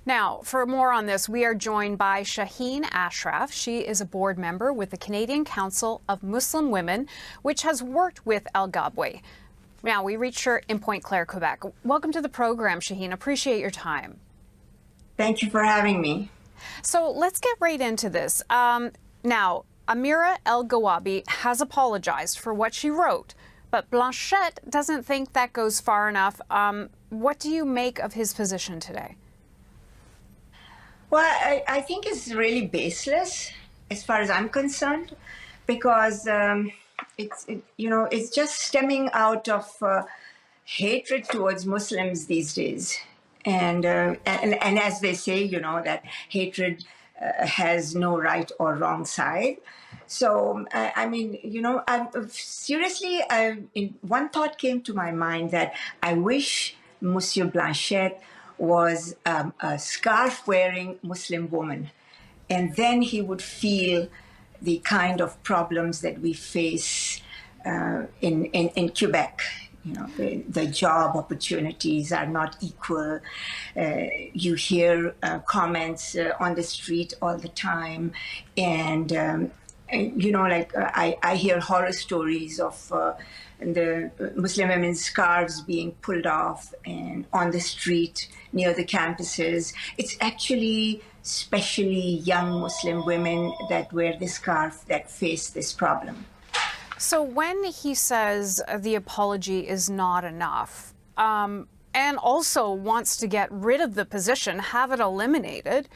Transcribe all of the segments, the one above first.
Now, for more on this, we are joined by Shaheen Ashraf. She is a board member with the Canadian Council of Muslim Women, which has worked with Elghawaby. Now, we reached her in Pointe Claire, Quebec. Welcome to the program, Shaheen. Appreciate your time. Thank you for having me. So let's get right into this. Now, Amira Elghawaby has apologized for what she wrote, but Blanchette doesn't think that goes far enough. What do you make of his position today? Well, I think it's really baseless as far as I'm concerned, because it's just stemming out of hatred towards Muslims these days. And as they say, that hatred has no right or wrong side. So, seriously, one thought came to my mind that I wish Monsieur Blanchette was a scarf-wearing Muslim woman. And then he would feel the kind of problems that we face in Quebec. The job opportunities are not equal. You hear comments on the street all the time. And, I hear horror stories of the Muslim women's scarves being pulled off and on the street near the campuses. It's actually especially young Muslim women that wear the scarf that face this problem. So when he says the apology is not enough, and also wants to get rid of the position, have it eliminated,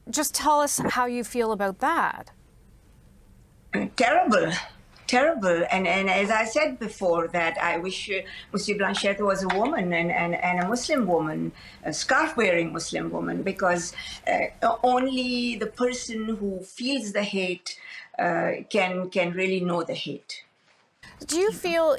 just tell us how you feel about that. Terrible. And as I said before, that I wish Monsieur Blanchette was a woman and a Muslim woman, a scarf-wearing Muslim woman, because only the person who feels the hate can really know the hate. Do you feel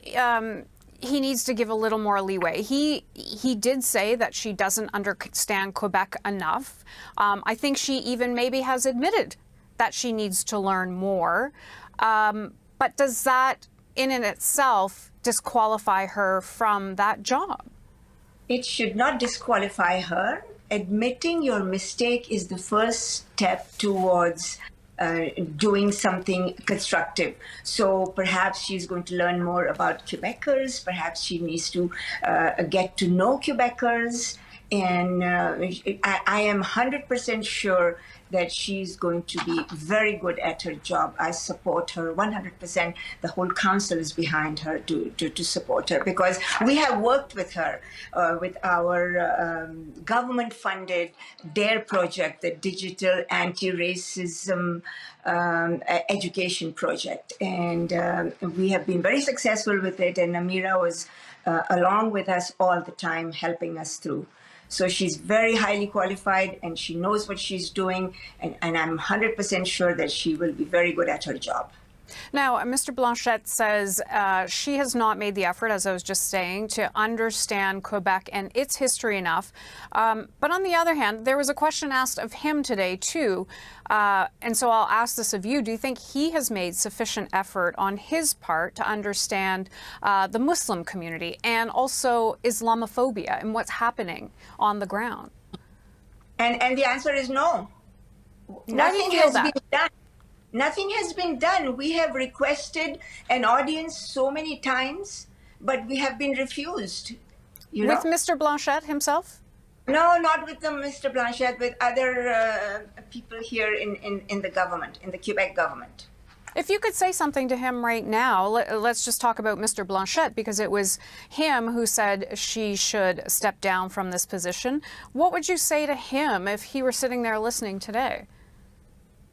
he needs to give a little more leeway? He did say that she doesn't understand Quebec enough. I think she even maybe has admitted that she needs to learn more. But does that in and itself disqualify her from that job? It should not disqualify her. Admitting your mistake is the first step towards doing something constructive. So perhaps she's going to learn more about Quebecers. Perhaps she needs to get to know Quebecers. And I am 100% sure that she's going to be very good at her job. I support her 100%. The whole council is behind her to support her, because we have worked with her with our government-funded DARE project, the Digital Anti-Racism Education Project. And we have been very successful with it, and Amira was along with us all the time, helping us through. So she's very highly qualified, and she knows what she's doing, and I'm 100% sure that she will be very good at her job. Now, Mr. Blanchette says she has not made the effort, as I was just saying, to understand Quebec and its history enough. But on the other hand, there was a question asked of him today, too. And so I'll ask this of you. Do you think he has made sufficient effort on his part to understand the Muslim community and also Islamophobia and what's happening on the ground? And the answer is no. Nothing has been done. Nothing has been done. We have requested an audience so many times, but we have been refused. With Mr. Blanchette himself? No, not with Mr. Blanchette, with other people here in the government, in the Quebec government. If you could say something to him right now, let's just talk about Mr. Blanchette, because it was him who said she should step down from this position. What would you say to him if he were sitting there listening today?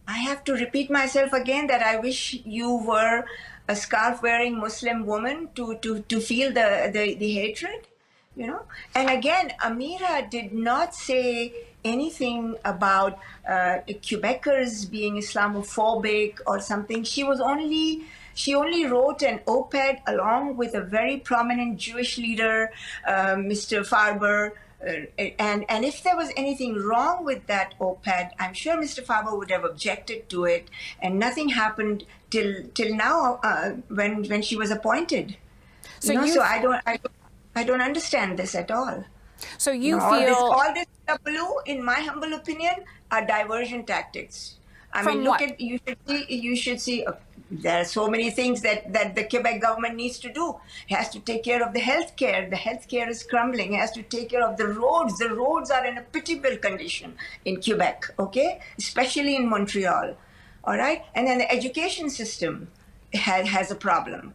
I have to repeat myself again that I wish you were a scarf-wearing Muslim woman to feel the hatred, And again, Amira did not say anything about Quebecers being Islamophobic or something. She only wrote an op-ed along with a very prominent Jewish leader, Mr. Farber. And if there was anything wrong with that op-ed, I'm sure Mr. Farber would have objected to it, and nothing happened till now when she was appointed. So I don't understand this at all. So you all this taboo, in my humble opinion, are diversion tactics. I mean, look at you should see. There are so many things that the Quebec government needs to do. It has to take care of the healthcare. The healthcare is crumbling. It has to take care of the roads. The roads are in a pitiable condition in Quebec, okay, especially in Montreal. All right, and then the education system has a problem.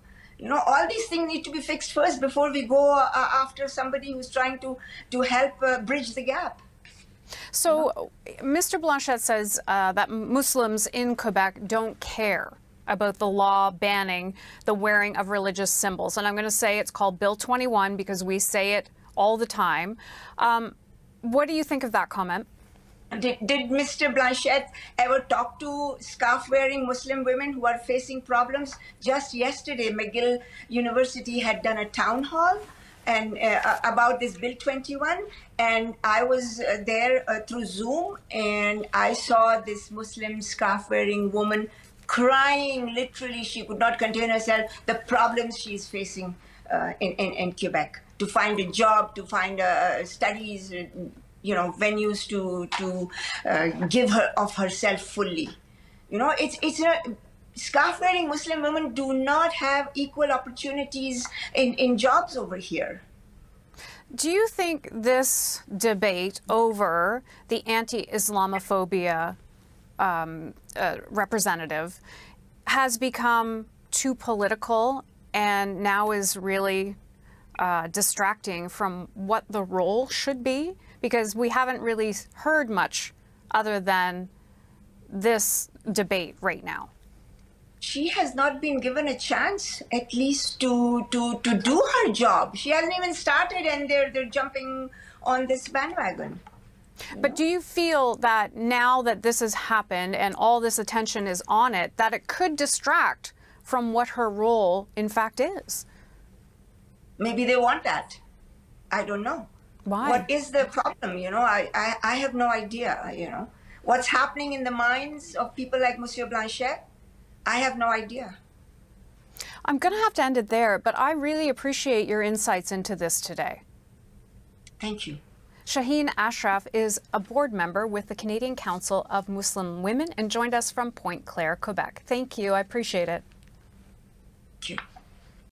All these things need to be fixed first before we go after somebody who's trying to help bridge the gap. So Mr. Blanchette says that Muslims in Quebec don't care about the law banning the wearing of religious symbols. And I'm going to say it's called Bill 21 because we say it all the time. What do you think of that comment? Did Mr. Blanchette ever talk to scarf-wearing Muslim women who are facing problems? Just yesterday, McGill University had done a town hall and about this Bill 21, and I was there through Zoom, and I saw this Muslim scarf-wearing woman crying. Literally, she could not contain herself. The problems she's facing in Quebec, to find a job, to find studies, venues to give her of herself fully. Scarf-wearing Muslim women do not have equal opportunities in jobs over here. Do you think this debate over the anti-Islamophobia representative has become too political and now is really distracting from what the role should be? Because we haven't really heard much other than this debate right now. She has not been given a chance, at least to do her job. She hasn't even started, and they're jumping on this bandwagon. But do you feel that now that this has happened and all this attention is on it, that it could distract from what her role in fact is? Maybe they want that. I don't know. Why? What is the problem? I have no idea. What's happening in the minds of people like Monsieur Blanchette? I have no idea. I'm going to have to end it there, but I really appreciate your insights into this today. Thank you. Shaheen Ashraf is a board member with the Canadian Council of Muslim Women and joined us from Pointe Claire, Quebec. Thank you. I appreciate it. Thank you.